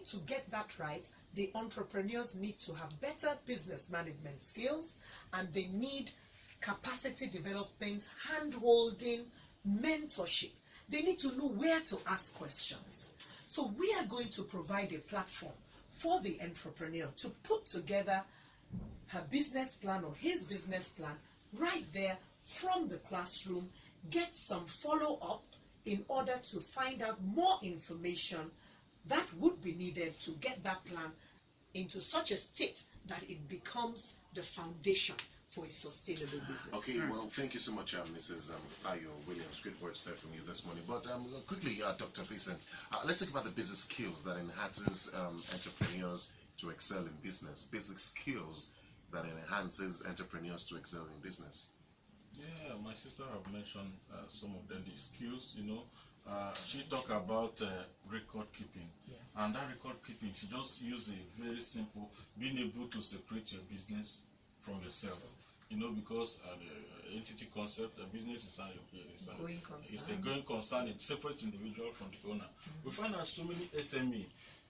to get that right, the entrepreneurs need to have better business management skills, and they need capacity development, hand-holding, mentorship. They need to know where to ask questions. So we are going to provide a platform for the entrepreneur to put together her business plan or his business plan right there from the classroom, get some follow-up in order to find out more information that would be needed to get that plan into such a state that it becomes the foundation for a sustainable business. Okay, well, thank you so much, Mrs. Fayo Williams. Great words there from you this morning. But quickly, Dr. Vincent, let's talk about the business skills that enhances entrepreneurs to excel in business. Basic skills that enhances entrepreneurs to excel in business. Yeah, my sister have mentioned some of them, the skills, you know. She talked about record keeping. Yeah. And that record keeping, she just used a very simple, being able to separate your business from yourself. You know, because the entity concept, the business is a going concern, it's separate individual from the owner. We find out so many SME,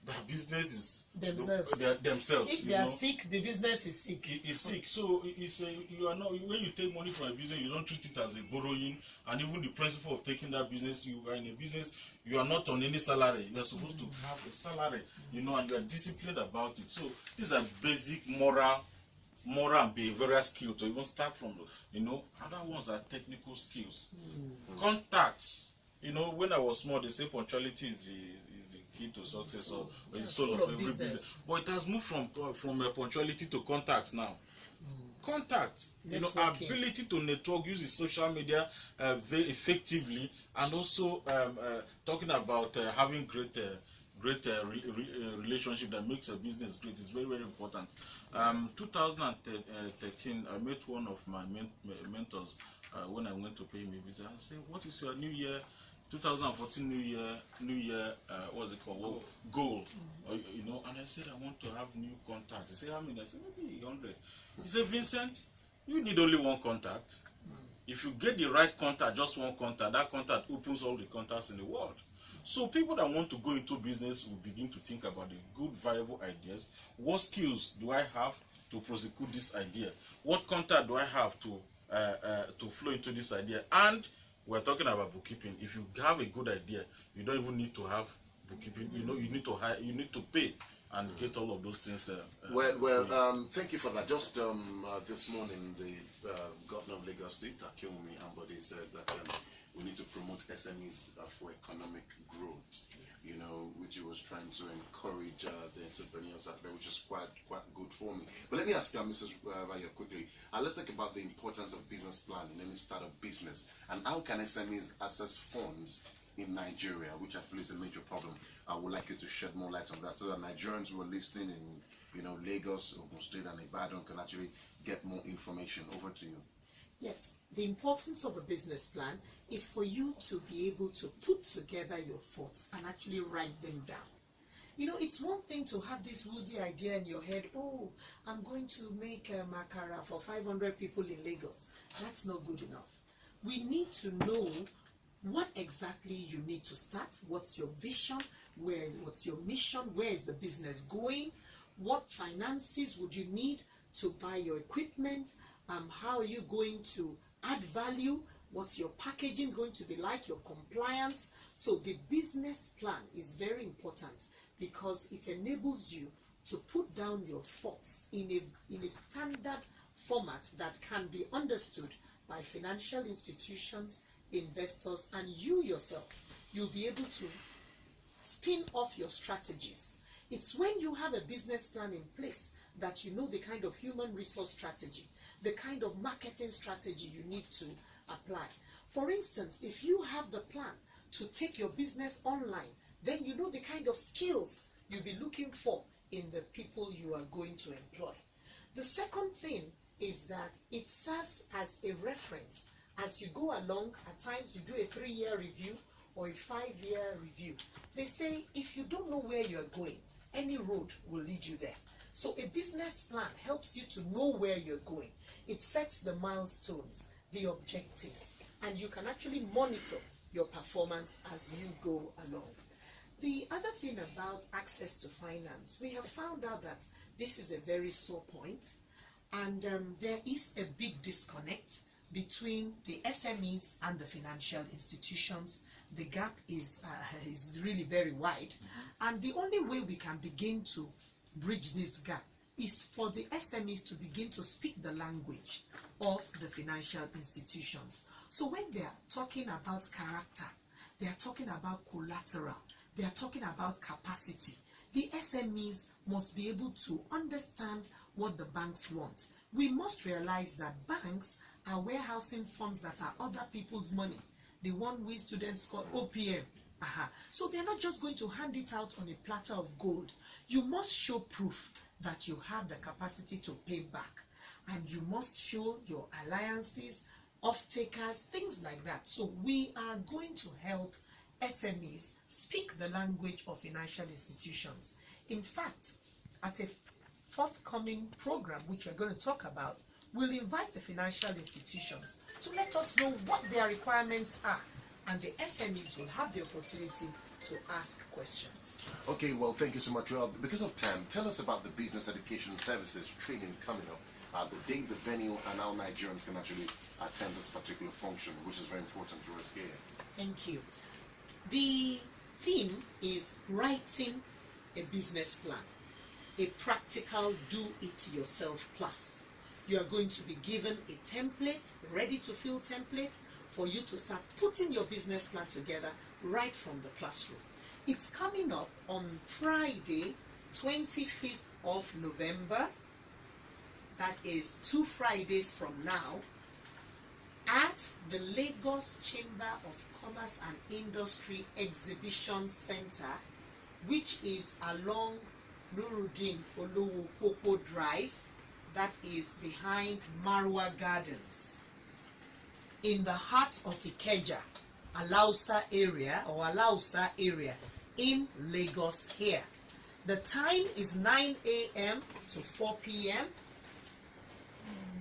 their business is themselves. If they are sick, the business is sick. It's sick. So it's you are not, when you take money from a business, you don't treat it as a borrowing. And even the principle of taking that business, you are in a business, you are not on any salary. You are supposed to have a salary, you know, and you are disciplined about it. So these are basic moral and behavioral skills to even start from. You know, other ones are technical skills. Contacts. You know, when I was small, they say punctuality is the key to success, or the soul of every business. But it has moved from punctuality to contacts now. Contact, you know, ability to network, use the social media very effectively, and also talking about having great relationship that makes a business great is very, very important. 2013, I met one of my mentors when I went to pay him a visit. I said, "What is your New Year 2014 New Year what's it called? Goal?" You know, and I said, "I want to have new contacts." He said, "How many?" I said, "Maybe 100. He said, "Vincent, you need only one contact. If you get the right contact, just one contact, that contact opens all the contacts in the world." So people that want to go into business will begin to think about the good, viable ideas. What skills do I have to prosecute this idea? What contact do I have to flow into this idea? And we're talking about bookkeeping. If you have a good idea, you don't even need to have bookkeeping. You know, you need to hire, you need to pay and get all of those things. Thank you for that. Just this morning, the governor of Lagos State, Akinwumi Ambode, said that we need to promote SMEs for economic growth. You know, which he was trying to encourage the entrepreneurs out there, which is quite good for me. But let me ask Mrs. Raya quickly. Let's talk about the importance of business plan in any startup business, and how can SMEs access funds in Nigeria, which I feel is a major problem. I would like you to shed more light on that, so that Nigerians who are listening in, you know, Lagos, Ogun State, and Ibadan can actually get more information. Over to you. Yes, the importance of a business plan is for you to be able to put together your thoughts and actually write them down. You know, it's one thing to have this woozy idea in your head, oh, I'm going to make a makara for 500 people in Lagos. That's not good enough. We need to know what exactly you need to start, what's your vision, what's your mission, where is the business going, what finances would you need to buy your equipment, how are you going to add value, what's your packaging going to be like, your compliance. So the business plan is very important because it enables you to put down your thoughts in a standard format that can be understood by financial institutions, investors, and you yourself. You'll be able to spin off your strategies. It's when you have a business plan in place that you know the kind of human resource strategy, the kind of marketing strategy you need to apply. For instance, if you have the plan to take your business online, then you know the kind of skills you'll be looking for in the people you are going to employ. The second thing is that it serves as a reference. As you go along, at times you do a 3-year review or a 5-year review. They say if you don't know where you're going, any road will lead you there. So a business plan helps you to know where you're going. It sets the milestones, the objectives, and you can actually monitor your performance as you go along. The other thing about access to finance, we have found out that this is a very sore point, and there is a big disconnect between the SMEs and the financial institutions. The gap is really very wide, and the only way we can begin to bridge this gap is for the SMEs to begin to speak the language of the financial institutions. So when they are talking about character, they are talking about collateral, they are talking about capacity, the SMEs must be able to understand what the banks want. We must realize that banks are warehousing funds that are other people's money, the one we students call OPM. So they're not just going to hand it out on a platter of gold. You must show proof that you have the capacity to pay back, and you must show your alliances, off-takers, things like that. So we are going to help SMEs speak the language of financial institutions. In fact, at a forthcoming program, which we're going to talk about, we'll invite the financial institutions to let us know what their requirements are, and the SMEs will have the opportunity to ask questions. Okay, well, thank you so much. Well, because of time, tell us about the business education services training coming up, the date, the venue, and how Nigerians can actually attend this particular function, which is very important to us here. Thank you. The theme is writing a business plan, a practical do-it-yourself class. You are going to be given a template, ready-to-fill template, for you to start putting your business plan together right from the classroom. It's coming up on Friday, 25th of November. That is 2 Fridays from now, at the Lagos Chamber of Commerce and Industry Exhibition Center, which is along Nuruddin Olowopopo Drive, that is behind Marwa Gardens, in the heart of Ikeja, Alausa area in Lagos here. The time is 9 a.m. to 4 p.m.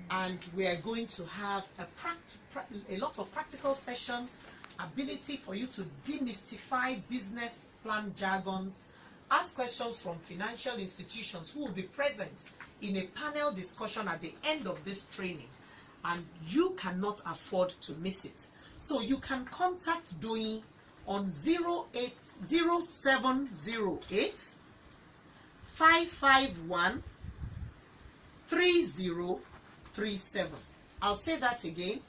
and we are going to have a lot of practical sessions, ability for you to demystify business plan jargons, ask questions from financial institutions who will be present in a panel discussion at the end of this training, and you cannot afford to miss it. So you can contact Doyin on 0708 551 3037. I'll say that again,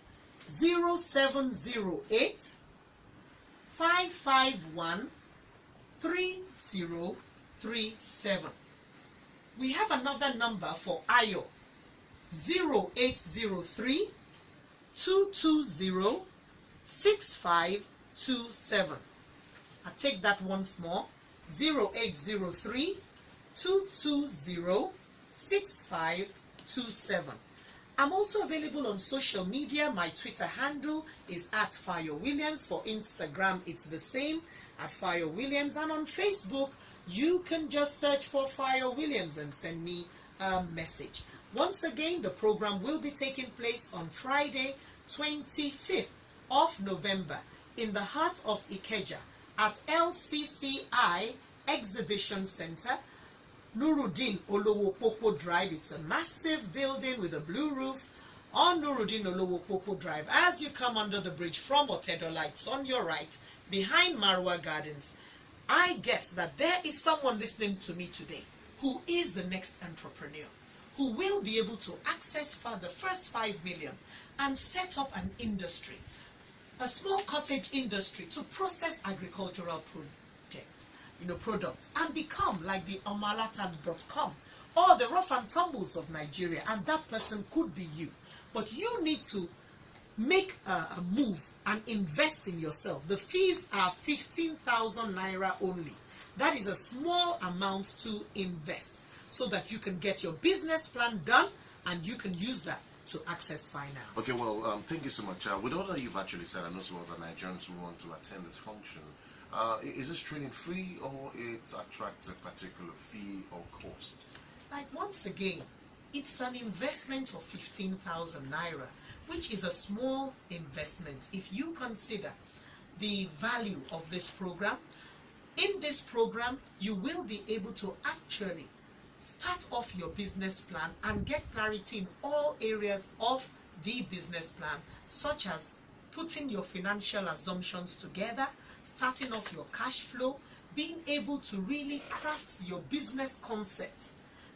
0708 551 3037. We have another number for Ayo, 0803 220 6527. I take that once more, 0803 220 6527. I'm also available on social media. My Twitter handle is @FayoWilliams. For Instagram, it's the same, @FayoWilliams. And on Facebook, you can just search for Fayo Williams and send me a message. Once again, the program will be taking place on Friday, 25th of November, in the heart of Ikeja, at LCCI Exhibition Center, Nuruddin Olowopopo Drive. It's a massive building with a blue roof on Nuruddin Olowopopo Drive. As you come under the bridge from Otedo Lights on your right, behind Marwa Gardens, I guess that there is someone listening to me today who is the next entrepreneur, who will be able to access for the first 5 million and set up an industry, a small cottage industry to process agricultural products, and become like the omalata.com or the rough and tumbles of Nigeria, and that person could be you. But you need to make a move and invest in yourself. The fees are 15,000 naira only. That is a small amount to invest so that you can get your business plan done and you can use that to access finance. Okay, well, thank you so much. With all that you've actually said, and also other Nigerians who want to attend this function, is this training free, or it attracts a particular fee or cost? Like, once again, it's an investment of 15,000 naira, which is a small investment if you consider the value of this program. In this program, you will be able to actually start off your business plan and get clarity in all areas of the business plan, such as putting your financial assumptions together, starting off your cash flow, being able to really craft your business concept.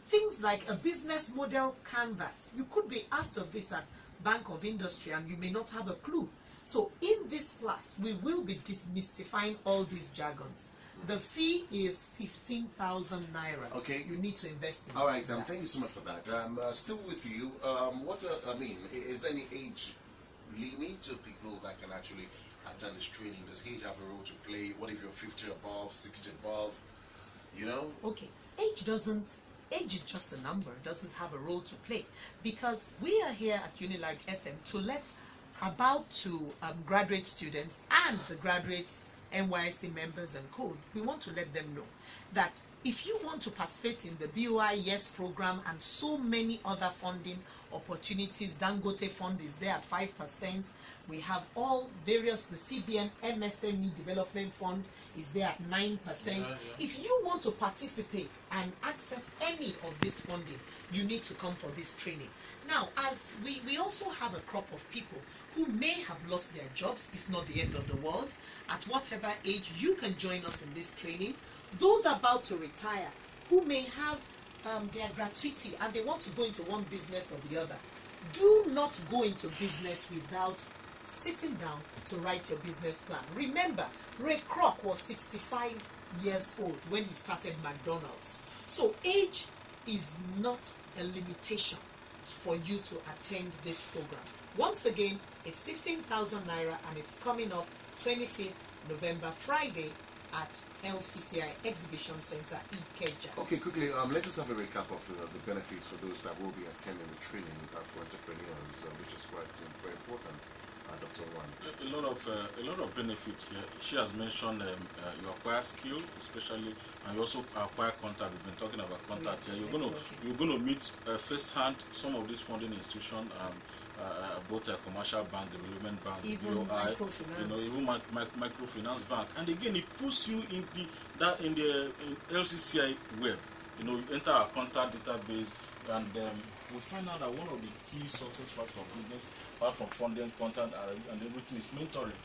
Things like a business model canvas. You could be asked of this at Bank of Industry and you may not have a clue. So in this class, we will be demystifying all these jargons. The fee is 15,000 naira. Okay. You need to invest in All right, that. thank you so much for that. Still with you, is there any age limit to people that can actually attend this training? Does age have a role to play? What if you're 50 above, 60 above, you know? Okay, age is just a number, doesn't have a role to play, because we are here at Unilag FM to let graduate students and the graduates, NYSC members and code, we want to let them know that if you want to participate in the BOI Yes program and so many other funding opportunities, Dangote Fund is there at 5%. We have all various, the CBN MSME Development Fund is there at 9%. If you want to participate and access any of this funding, you need to come for this training. Now, as we also have a crop of people who may have lost their jobs, it's not the end of the world. At whatever age, you can join us in this training. Those about to retire who may have their gratuity and they want to go into one business or the other, do not go into business without sitting down to write your business plan. Remember, Ray Kroc was 65 years old when he started McDonald's. So age is not a limitation for you to attend this program. Once again, it's 15,000 naira and it's coming up 25th November, Friday, at LCCI Exhibition Center, Ikeja. Okay, quickly, let us have a recap of the benefits for those that will be attending the training for entrepreneurs, which is quite very important. Dr. Wan. A lot of benefits here. She has mentioned you acquire skill, especially, and you also acquire contact. We've been talking about contact here. You're going to meet firsthand some of these funding institutions, both a commercial bank, development bank, even BOI, microfinance. even microfinance bank, and again it puts you in the LCCI web. You enter our contact database, and we find out that one of the key success factors of business, apart from funding, content, and everything, is mentoring.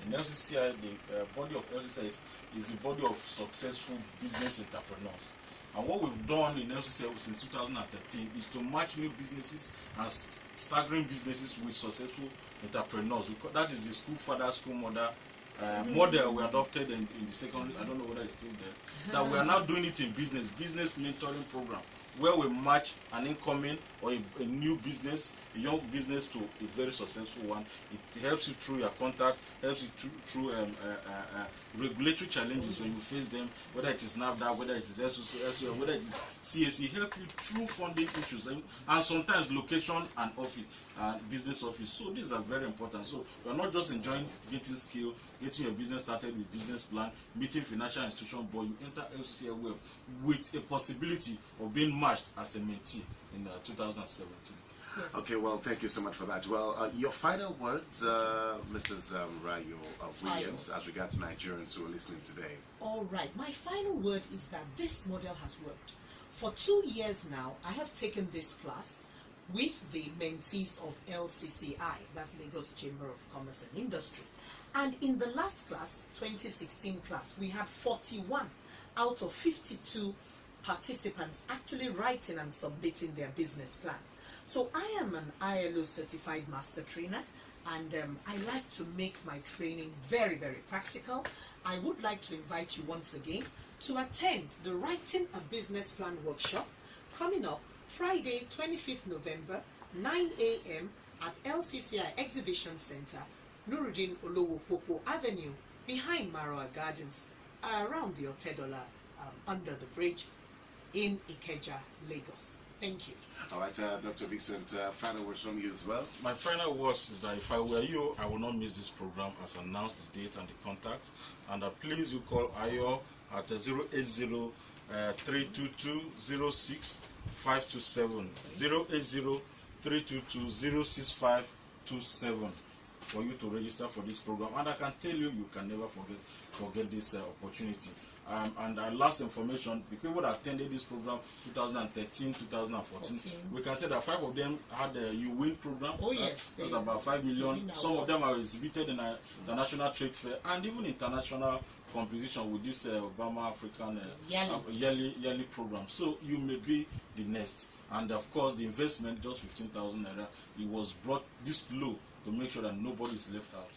In LCCI, the body of LCCI is the body of successful business entrepreneurs. And what we've done in LCCI since 2013 is to match new businesses and staggering businesses with successful entrepreneurs. That is the school father, school mother model we adopted in the secondary. I don't know whether it's still there. That we are now doing it in business mentoring program, where we match an incoming or a new business, a young business, to a very successful one. It helps you through your contact, helps you through regulatory challenges when you face them, whether it is NAFDA, whether it is SOC, whether it is CAC, help you through funding issues, and sometimes location and office, business office. So these are very important. So you are not just enjoying getting skill, getting your business started with business plan, meeting financial institution, but you enter LCCI web with a possibility of being matched as a mentee in 2017. Yes. Okay, well, thank you so much for that. Well, your final words, Mrs. Rayo Williams, as regards Nigerians who are listening today. All right, my final word is that this model has worked. For 2 years now, I have taken this class with the mentees of LCCI, that's Lagos Chamber of Commerce and Industry. And in the last class, 2016 class, we had 41 out of 52 participants actually writing and submitting their business plan. So I am an ILO certified master trainer, and I like to make my training very, very practical. I would like to invite you once again to attend the Writing a Business Plan workshop coming up Friday, 25th November, 9 a.m. at LCCI Exhibition Center, Nuruddin Olowopopo Avenue, behind Marawa Gardens, around the Otedola, under the bridge in Ikeja, Lagos. Thank you. All right, Dr. Vincent, final words from you as well. My final words is that if I were you, I will not miss this program as announced, the date and the contact. And please, you call Ayo at 080 322 06527, 080 322 06527, for you to register for this program. And I can tell you, you can never forget this opportunity. And last information, the people that attended this program 2013, 2014, we can say that 5 of them had the You Win program. Oh yes, that was about 5 million. Some of them are exhibited in an international trade fair and even international competition with this Obama African yearly program. So you may be the next. And of course, the investment, just 15,000 naira, it was brought this low to make sure that nobody is left out.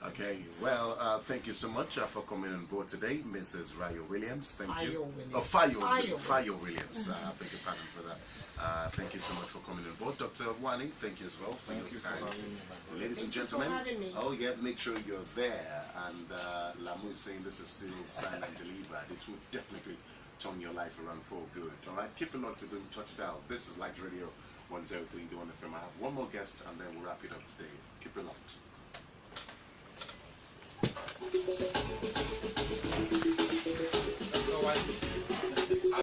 Okay, well, thank you so much for coming on board today, Mrs. Fayo Williams. Thank you. Fayo Williams. I beg your pardon for that. Thank you so much for coming on board. Dr. Wani, thank you as well for your time. Ladies and gentlemen, make sure you're there. And Lamu is saying this is still sign and deliver. It will definitely turn your life around for good. All right, keep it locked, we're doing Touch It Out. This is Light Radio 103.1 FM. I have one more guest and then we'll wrap it up today. Keep it locked.